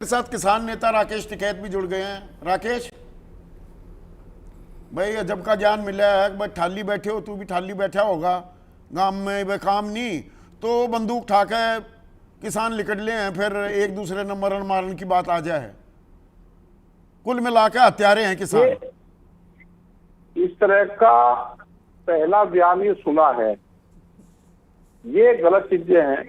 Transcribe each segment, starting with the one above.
के साथ किसान नेता राकेश टिकैत भी जुड़ गए हैं। राकेश भाई, अजब का ज्ञान मिला है। भाई ठाली बैठे हो, तू भी ठाली बैठा होगा गांव में, भाई काम नहीं तो बंदूक उठा के किसान लिकड़ ले हैं, फिर एक दूसरे ने मरण मारन की बात आ जाए। कुल मिला के हत्यारे हैं किसान। इस तरह का पहला बयान ये सुना है, ये गलत चीजें हैं।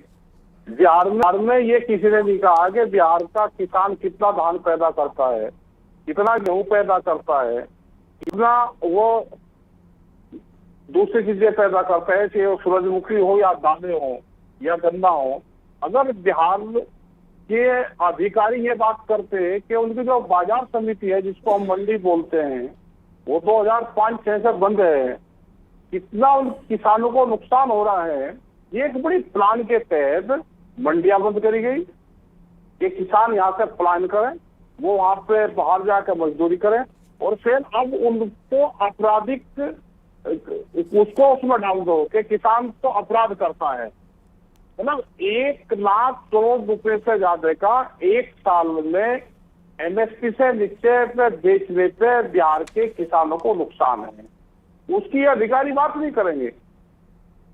बिहार में ये किसी ने नहीं कहा कि बिहार का किसान कितना धान पैदा करता है, कितना गेहूं पैदा करता है, कितना वो दूसरी चीजें पैदा करता है, चाहे वो सूरजमुखी हो या दाने हो या गन्ना हो। अगर बिहार के अधिकारी ये बात करते कि उनकी जो बाजार समिति है, जिसको हम मंडी बोलते हैं, वो 2005-6 से बंद है, कितना उन किसानों को नुकसान हो रहा है। ये एक बड़ी प्लान के तहत मंडियां बंद करी गई कि किसान यहाँ से प्लान करें, वो वहां पे बाहर जाकर मजदूरी करें, और फिर अब उनको आपराधिक उसको उसमें डाल दो कि किसान तो अपराध करता है। मतलब 1 लाख करोड़ रुपए से ज्यादा का एक साल में एमएसपी से नीचे पे बेचने पे बिहार के किसानों को नुकसान है। उसकी अधिकारी बात नहीं करेंगे,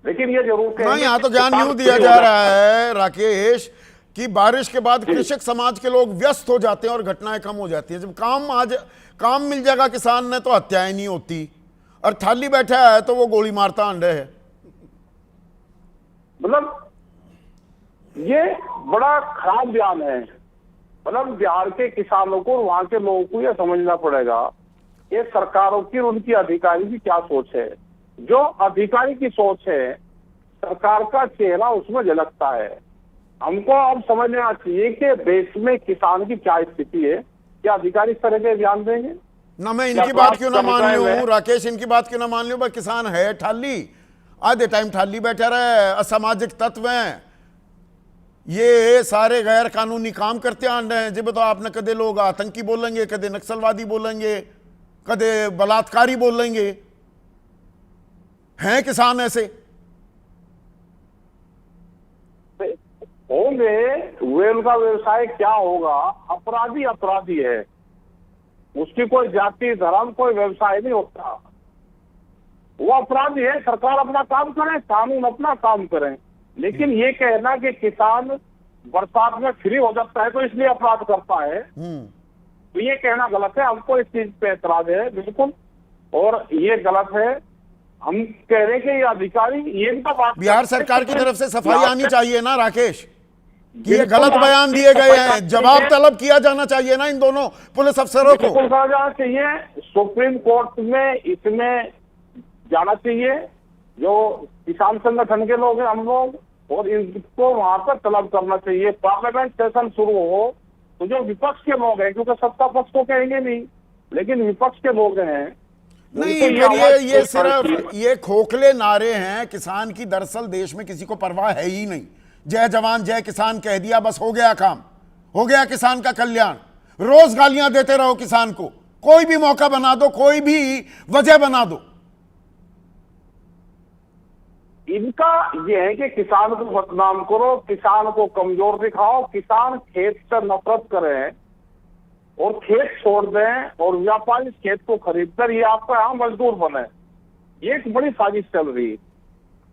लेकिन ये जरूर नहीं, यहाँ तो ज्ञान यूं दिया जा रहा है राकेश कि बारिश के बाद कृषक समाज के लोग व्यस्त हो जाते हैं और घटनाएं कम हो जाती है। जब काम मिल जाएगा किसान ने तो हत्याएं नहीं होती, और थाली बैठा है तो वो गोली मारता अंडे है। मतलब ये बड़ा खराब बयान है। मतलब बिहार के किसानों को, वहां के लोगों को यह समझना पड़ेगा ये सरकारों की, उनकी अधिकारी की क्या सोच है। जो अधिकारी की सोच है, सरकार का चेहरा उसमें झलकता है। हमको अब समझना चाहिए कि देश में किसान की क्या स्थिति है। क्या अधिकारी इस तरह के बयान देंगे? ना मैं इनकी बात क्यों ना मान लूं राकेश, इनकी बात क्यों ना मान लूं। भाई किसान है ठाली, आधे टाइम ठाली बैठा रहे, असामाजिक तत्व हैं, ये सारे गैर कानूनी काम करते आ रहे हैं। जब तो आपने कदे लोग आतंकी बोलेंगे, कदे नक्सलवादी बोलेंगे, कदे बलात्कारी बोलेंगे। हैं किसान ऐसे होंगे, वे उनका व्यवसाय क्या होगा। अपराधी है, उसकी कोई जाति धर्म कोई व्यवसाय नहीं होता, वो अपराधी है। सरकार अपना काम करे, कानून अपना काम करें। लेकिन ये कहना कि किसान बरसात में फ्री हो जाता है तो इसलिए अपराध करता है, तो ये कहना गलत है। हमको इस चीज पे एतराज है बिल्कुल, और ये गलत है। हम कह रहे हैं कि ये अधिकारी ये बात, बिहार सरकार की तरफ से सफाई आनी चाहिए ना राकेश कि ये गलत बयान दिए गए हैं, जवाब तलब किया जाना चाहिए ना इन दोनों पुलिस अफसरों को। बिल्कुल कहा जाना चाहिए, सुप्रीम कोर्ट में इसमें जाना चाहिए। जो किसान संगठन के लोग हैं हम लोग, और इनको वहां पर तलब करना चाहिए। पार्लियामेंट सेशन शुरू हो तो जो विपक्ष के लोग हैं, क्योंकि सत्ता पक्ष को कहेंगे नहीं, लेकिन विपक्ष के लोग हैं, नहीं फिर ये सिर्फ ये खोखले नारे हैं किसान की। दरअसल देश में किसी को परवाह है ही नहीं। जय जवान जय किसान कह दिया, बस हो गया काम, हो गया किसान का कल्याण। रोज गालियां देते रहो किसान को, कोई भी मौका बना दो, कोई भी वजह बना दो। इनका ये है कि किसान को बदनाम करो, किसान को कमजोर दिखाओ, किसान खेत से नफरत करें और खेत छोड़ दें, और व्यापारी खेत को खरीद कर ये आपका यहाँ मजदूर बने। ये एक बड़ी साजिश चल रही है।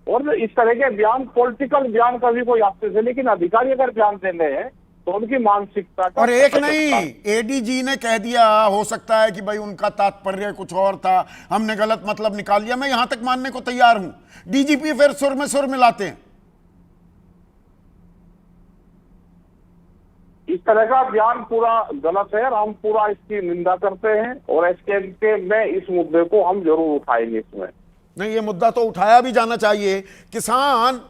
और इस तरह के बयान, पॉलिटिकल बयान का भी कोई आपसे से, लेकिन अधिकारी अगर बयान दे रहे हैं तो उनकी मानसिकता और एक नहीं, एडीजी ने कह दिया, हो सकता है कि भाई उनका तात्पर्य कुछ और था, हमने गलत मतलब निकाल लिया। मैं यहां तक मानने को तैयार हूं। डीजीपी फिर सुर में सुर मिलाते हैं। इस तरह का बयान पूरा गलत है और हम पूरा इसकी निंदा करते हैं, और एसके में इस मुद्दे को हम जरूर उठाएंगे। इसमें नहीं, ये मुद्दा तो उठाया भी जाना चाहिए। किसान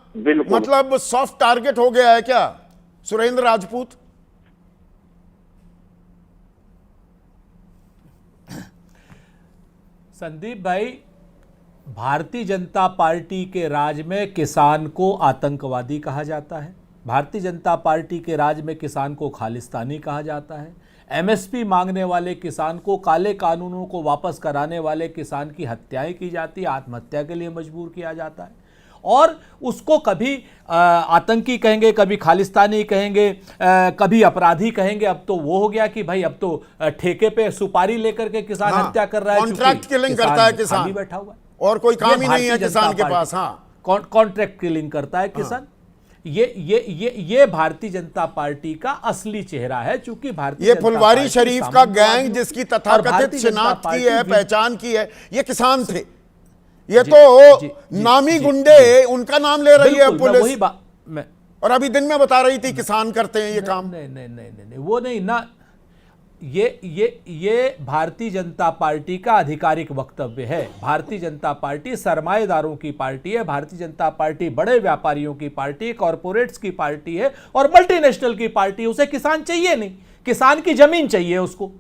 मतलब सॉफ्ट टारगेट हो गया है क्या सुरेंद्र राजपूत? संदीप भाई, भारतीय जनता पार्टी के राज में किसान को आतंकवादी कहा जाता है, भारतीय जनता पार्टी के राज में किसान को खालिस्तानी कहा जाता है, एमएसपी मांगने वाले किसान को, काले कानूनों को वापस कराने वाले किसान की हत्याएं की जाती है, आत्महत्या के लिए मजबूर किया जाता है। और उसको कभी आतंकी कहेंगे, कभी खालिस्तानी कहेंगे, कभी अपराधी कहेंगे। अब तो वो हो गया कि भाई अब तो ठेके पे सुपारी लेकर के किसान हत्या कर रहा है, कॉन्ट्रैक्ट किलिंग करता है किसान, खाली बैठा हुआ है और कोई काम ही नहीं है किसान के पास। हाँ, कॉन्ट्रैक्ट किलिंग करता है किसान। ये भारतीय जनता पार्टी का असली चेहरा है, क्योंकि भारतीय ये फुलवारी शरीफ का गैंग जिसकी तथाकथित शिनाख्त की है, पहचान की है, ये किसान थे। ये तो नामी गुंडे, उनका नाम ले रही है पुलिस, और अभी दिन में बता रही थी किसान करते हैं ये काम। नहीं, वो नहीं ना। ये भारतीय जनता पार्टी का आधिकारिक वक्तव्य है। भारतीय जनता पार्टी सरमाएदारों की पार्टी है, भारतीय जनता पार्टी बड़े व्यापारियों की पार्टी, कॉरपोरेट्स की पार्टी है और मल्टीनेशनल की पार्टी है। उसे किसान चाहिए नहीं, किसान की जमीन चाहिए उसको,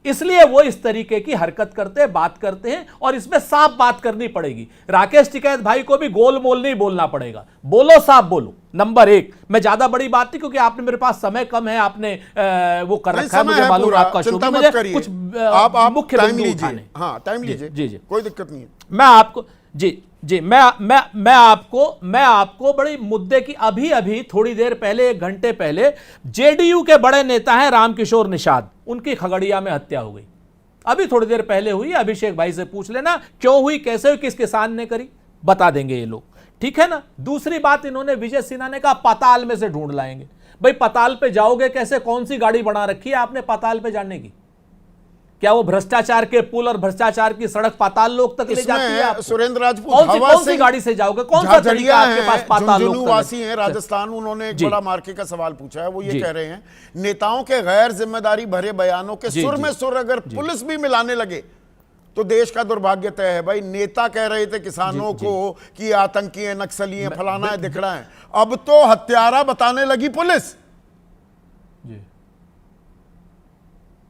इसलिए वो इस तरीके की हरकत करते हैं, बात करते हैं, और इसमें साफ बात करनी पड़ेगी। राकेश टिकैत भाई को भी गोलमोल नहीं बोलना पड़ेगा, बोलो साफ बोलो। नंबर एक, मैं ज्यादा बड़ी बात नहीं, क्योंकि आपने, मेरे पास समय कम है, आपने वो कर रखा है, मुझे मालूम आपका शो, मुझे कुछ मुख्य टाइम बिंदु लीजिए। उठाने। हाँ, टाइम लीजिए, जी, कोई दिक्कत नहीं है। मैं आपको मैं आपको बड़ी मुद्दे की, अभी थोड़ी देर पहले, 1 घंटे पहले, जेडीयू के बड़े नेता हैं रामकिशोर निषाद, उनकी खगड़िया में हत्या हो गई। अभी थोड़ी देर पहले हुई। अभिषेक भाई से पूछ लेना क्यों हुई, कैसे हुई, किस किसान ने करी, बता देंगे ये लोग, ठीक है ना। दूसरी बात, इन्होंने, विजय सिन्हा ने कहा पाताल में से ढूंढ लाएंगे। भाई पाताल पे जाओगे कैसे? कौन सी गाड़ी बना रखी है आपने पाताल पे जाने की? क्या वो भ्रष्टाचार के पुल और भ्रष्टाचार की सड़क पाताल लोक तक ले जाती है आपको? सुरेंद्र राजपूत कौन सी गाड़ी से जाओगे? कौन सा तरीका आपके पास पाताल लोक तक? वासी हैं राजस्थान, उन्होंने एक बड़ा मार्के का सवाल पूछा है। वो ये कह रहे हैं, नेताओं के गैर जिम्मेदारी भरे बयानों के सुर में सुर अगर पुलिस भी मिलाने लगे तो देश का दुर्भाग्य तय है। भाई, नेता कह रहे थे किसानों को कि आतंकी है, नक्सली है, फलाना है, दिखड़ा है, अब तो हत्यारा बताने लगी पुलिस।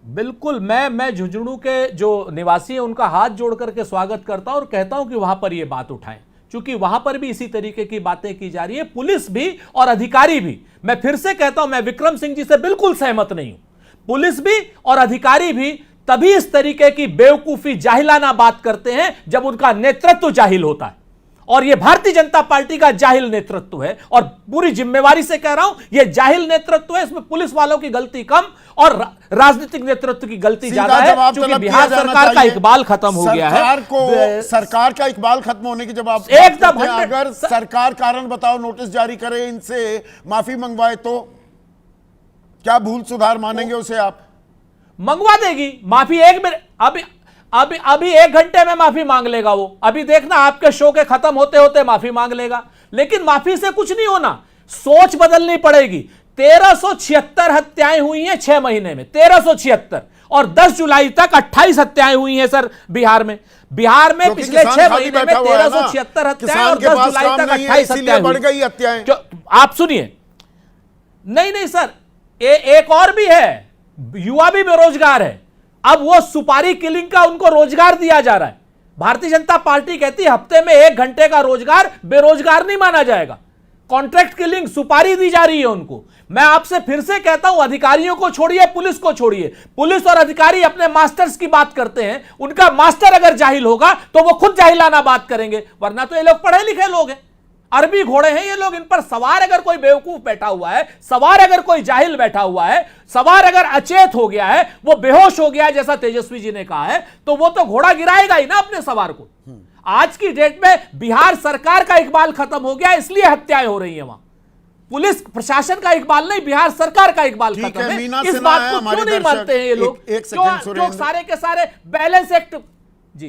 बिल्कुल, मैं झुंझुनू के जो निवासी हैं उनका हाथ जोड़ करके स्वागत करता हूं और कहता हूं कि वहां पर ये बात उठाएं, क्योंकि वहां पर भी इसी तरीके की बातें की जा रही है। पुलिस भी और अधिकारी भी, मैं फिर से कहता हूं, मैं विक्रम सिंह जी से बिल्कुल सहमत नहीं हूं। पुलिस भी और अधिकारी भी तभी इस तरीके की बेवकूफी, जाहिलाना बात करते हैं जब उनका नेतृत्व जाहिल होता है, और यह भारतीय जनता पार्टी का जाहिल नेतृत्व है। और पूरी जिम्मेवारी से कह रहा हूं, यह जाहिल नेतृत्व है, इसमें पुलिस वालों की गलती कम और राजनीतिक नेतृत्व की गलती ज्यादा है, क्योंकि बिहार सरकार का इकबाल खत्म हो गया है। सरकार का इकबाल खत्म होने की जब आप एकदम, अगर सरकार कारण बताओ नोटिस जारी करे, इनसे माफी मंगवाए, तो क्या भूल सुधार मानेंगे उसे आप? मंगवा देगी माफी, अभी 1 घंटे में माफी मांग लेगा वो। अभी देखना, आपके शो के खत्म होते होते माफी मांग लेगा। लेकिन माफी से कुछ नहीं होना, सोच बदलनी पड़ेगी। 1376 हत्याएं हुई हैं 6 महीने में, 1376, और 10 जुलाई तक 28 हत्याएं हुई हैं सर बिहार में। बिहार में पिछले 6 महीने में 1376 हत्याएं और 10 जुलाई तक 28 हत्याएं बढ़ गई हत्याएं। आप सुनिए, नहीं सर, एक और भी है, युवा भी बेरोजगार है। अब वो सुपारी किलिंग का उनको रोजगार दिया जा रहा है। भारतीय जनता पार्टी कहती है हफ्ते में 1 घंटे का रोजगार बेरोजगार नहीं माना जाएगा। कॉन्ट्रैक्ट किलिंग, सुपारी दी जा रही है उनको। मैं आपसे फिर से कहता हूं, अधिकारियों को छोड़िए, पुलिस को छोड़िए। पुलिस और अधिकारी अपने मास्टर्स की बात करते हैं, उनका मास्टर अगर जाहिल होगा तो वो खुद जाहिलाना बात करेंगे, वरना तो ये लोग पढ़े लिखे लोग हैं, अरबी घोड़े हैं ये लोग। इन पर सवार अगर कोई बेवकूफ बैठा हुआ है, सवार अगर कोई जाहिल बैठा हुआ है, सवार अगर अचेत हो गया है, वो बेहोश हो गया है जैसा तेजस्वी जी ने कहा है, तो वो तो घोड़ा गिराएगा ही ना अपने सवार को। आज की डेट में बिहार सरकार का इकबाल खत्म हो गया, इसलिए हत्याएं हो रही है वहां। पुलिस प्रशासन का इकबाल नहीं, बिहार सरकार का इकबाल खत्म है। इस बात को क्यों नहीं मानते हैं ये लोग? क्यों सारे के सारे बैलेंस एक्ट? जी